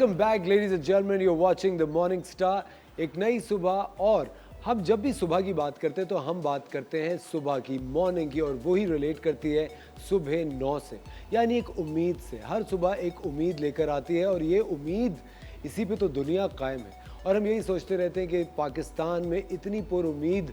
Welcome back ladies and gentleman, you are watching the morning star. एक नई सुबह, और हम जब भी सुबह की बात करते हैं तो हम बात करते हैं सुबह की, मॉर्निंग की, और वही रिलेट करती है सुबह 9 से, यानी एक उम्मीद से। हर सुबह एक उम्मीद लेकर आती है और ये उम्मीद, इसी पे तो दुनिया कायम है। और हम यही सोचते रहते हैं कि पाकिस्तान में इतनी पुरुम्मीद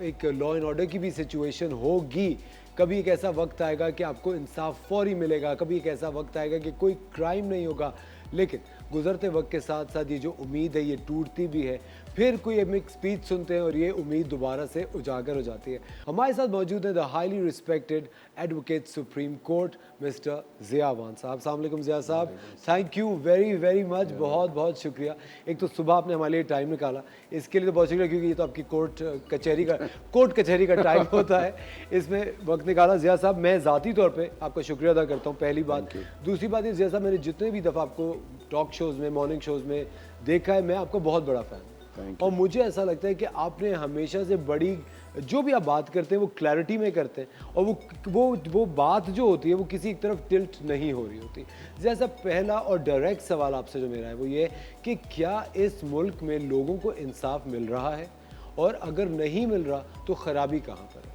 एक लॉ एंड ऑर्डर की भी सिचुएशन होगी। कभी एक ऐसा वक्त आएगा कि आपको इंसाफ फौरी मिलेगा, कभी एक ऐसा वक्त आएगा कि कोई क्राइम नहीं होगा। लेकिन गुजरते वक्त के साथ साथ ये जो उम्मीद है ये टूटती भी है। फिर कोई हम एक स्पीच सुनते हैं और ये उम्मीद दोबारा से उजागर हो जाती है। हमारे साथ मौजूद है the highly respected advocate supreme court mister Zia Awan साहब। अस्सलाम वालेकुम ज़िया साहब, thank you very very much, बहुत बहुत शुक्रिया। एक तो सुबह आपने हमारे लिए टाइम निकाला, इसके लिए तो बहुत शुक्रिया, क्योंकि ये तो आपकी कोर्ट कचहरी का टाइम होता है, इसमें वक्त निकाला। ज़िया साहब, मैं ज़ाती तौर पे आपका शुक्रिया अदा करता हूँ, पहली बात। दूसरी बात ये, ज़िया साहब, मैंने जितने भी दफ़ा आपको टॉक शोज़ में, मॉर्निंग शोज़ में देखा है, मैं आपका बहुत बड़ा फ़ैन हूँ। और मुझे ऐसा लगता है कि आपने हमेशा से बड़ी, जो भी आप बात करते हैं वो क्लैरिटी में करते हैं, और वो बात जो होती है वो किसी एक तरफ टिल्ट नहीं हो रही होती। जैसा पहला और डायरेक्ट सवाल आपसे जो मेरा है वो ये कि क्या इस मुल्क में लोगों को इंसाफ मिल रहा है, और अगर नहीं मिल रहा तो खराबी कहाँ पर है?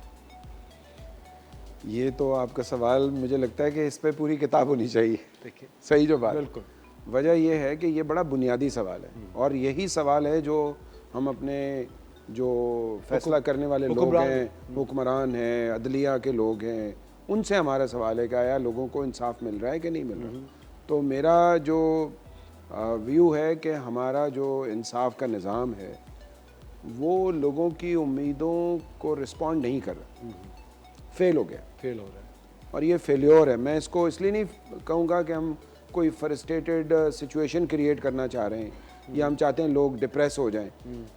ये तो आपका सवाल, मुझे लगता है कि इस पे पूरी किताब होनी चाहिए। देखिए, सही जो बात, बिल्कुल वजह यह है कि ये बड़ा बुनियादी सवाल है, और यही सवाल है जो हम अपने जो फैसला करने वाले लोग हैं, हुक्मरान हैं, अदलिया के लोग हैं, उनसे हमारा सवाल है कि आया लोगों को इंसाफ मिल रहा है कि नहीं मिल रहा। तो मेरा जो व्यू है कि हमारा जो इंसाफ का निज़ाम है वो लोगों की उम्मीदों को रिस्पॉन्ड नहीं कर रहा, फेल हो रहा है, और ये फेल्योर है। मैं इसको इसलिए नहीं कहूँगा कि हम कोई फ्रस्ट्रेटेड सिचुएशन क्रिएट करना चाह रहे हैं या हम चाहते हैं लोग डिप्रेस हो जाएं,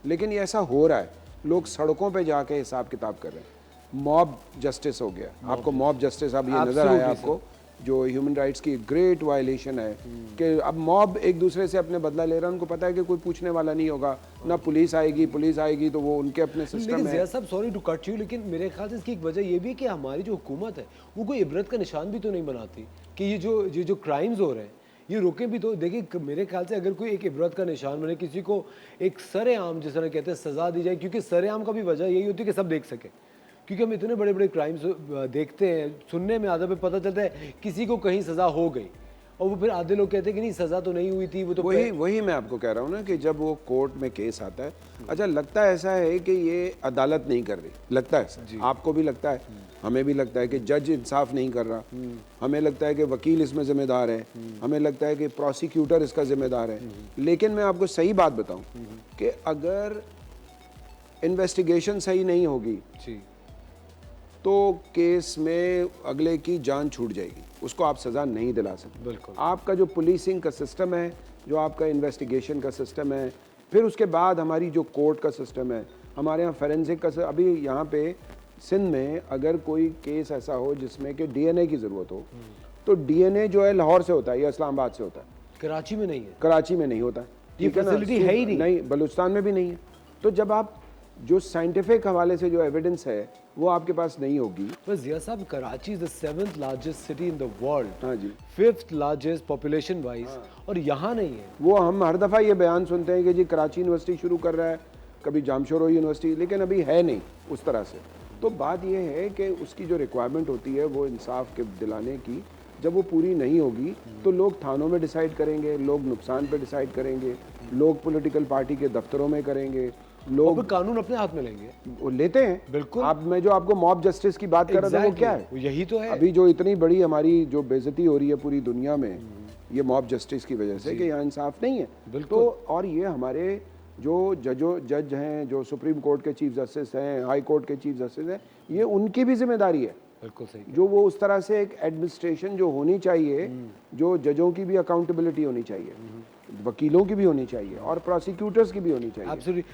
लेकिन ये ऐसा हो रहा है। लोग सड़कों पे जाके हिसाब किताब कर रहे हैं। मॉब जस्टिस हो गया, आपको मॉब जस्टिस अब ये नज़र आया आपको, जो ह्यूमन राइट्स की ग्रेट वायलेशन है कि अब मॉब एक दूसरे से अपने बदला ले रहा है। उनको पता है कि कोई पूछने वाला नहीं होगा, ना पुलिस आएगी तो वो उनके अपने सिस्टम है। सब सॉरी टू कट यू, लेकिन मेरे ख्याल से इसकी एक वजह ये भी है कि हमारी जो हुकूमत है वो कोई इबरत का निशान भी तो नहीं बनाती कि ये जो क्राइम्स हो रहे हैं ये रोके भी तो। देखिए, मेरे ख्याल से अगर कोई एक इबरत का निशान बने, किसी को एक सरेआम, जिस तरह कहते हैं, सज़ा दी जाए, क्योंकि सरेआम का भी वजह यही होती है कि सब देख सके। क्योंकि हम इतने बड़े बड़े क्राइम्स देखते हैं, सुनने में आधा पे पता चलता है किसी को कहीं सज़ा हो गई, और वो फिर आधे लोग कहते हैं कि नहीं सज़ा तो नहीं हुई थी, वो तो वही मैं आपको कह रहा हूँ ना कि जब वो कोर्ट में केस आता है, अच्छा लगता है ऐसा है कि ये अदालत नहीं कर रही, लगता है ऐसा, आपको भी लगता है, हमें भी लगता है कि जज इंसाफ नहीं कर रहा, हमें लगता है कि वकील इसमें जिम्मेदार है, हमें लगता है कि प्रोसिक्यूटर इसका जिम्मेदार है। लेकिन मैं आपको सही बात बताऊं कि अगर इन्वेस्टिगेशन सही नहीं होगी तो केस में अगले की जान छूट जाएगी, उसको आप सज़ा नहीं दिला सकते। बिल्कुल। आपका जो पुलिसिंग का सिस्टम है, जो आपका इन्वेस्टिगेशन का सिस्टम है, फिर उसके बाद हमारी जो कोर्ट का सिस्टम है, हमारे यहाँ फोरेंसिक का अभी यहाँ पे सिंध में अगर कोई केस ऐसा हो जिसमें कि डीएनए की ज़रूरत हो, तो डीएनए जो है लाहौर से होता है या इस्लामाबाद से होता है, कराची में नहीं है। कराची में नहीं होता, ये फैसिलिटी है ही नहीं, बलूचिस्तान में भी नहीं है। तो जब आप जो साइंटिफिक हवाले से जो एविडेंस है वो आपके पास नहीं होगी। बस ज़िया साहब, Karachi is the 7th largest city in the world, हाँ जी, 5th लार्जेस्ट पॉपुलेशन वाइज, और यहाँ नहीं है। वो हम हर दफ़ा ये बयान सुनते हैं कि जी कराची यूनिवर्सिटी शुरू कर रहा है, कभी जामशोरो यूनिवर्सिटी, लेकिन अभी है नहीं उस तरह से। तो बात ये है कि उसकी जो रिक्वायरमेंट होती है वो इंसाफ के दिलाने की, जब वो पूरी नहीं होगी तो लोग थानों में डिसाइड करेंगे, लोग नुकसान पे डिसाइड करेंगे, लोग पॉलिटिकल पार्टी के दफ्तरों में करेंगे, लोग कानून अपने हाथ में लेंगे, वो लेते हैं। बिल्कुल। आप, मैं जो आपको मॉब जस्टिस की बात कर रहा था वो क्या है? यही तो है। अभी जो इतनी बड़ी हमारी जो बेइज्जती हो रही है पूरी दुनिया में, ये मॉब जस्टिस की वजह से कि यहाँ इंसाफ नहीं है। तो और ये हमारे जो जज हैं, जो सुप्रीम कोर्ट के चीफ जस्टिस हैं, हाई कोर्ट के चीफ जस्टिस हैं, ये उनकी भी जिम्मेदारी है। बिल्कुल सही। जो वो उस तरह से एक एडमिनिस्ट्रेशन जो होनी चाहिए, जो जजों की भी अकाउंटेबिलिटी होनी चाहिए, वकीलों की भी होनी चाहिए और प्रोसिक्यूटर्स की भी होनी चाहिए। एब्सोल्युटली।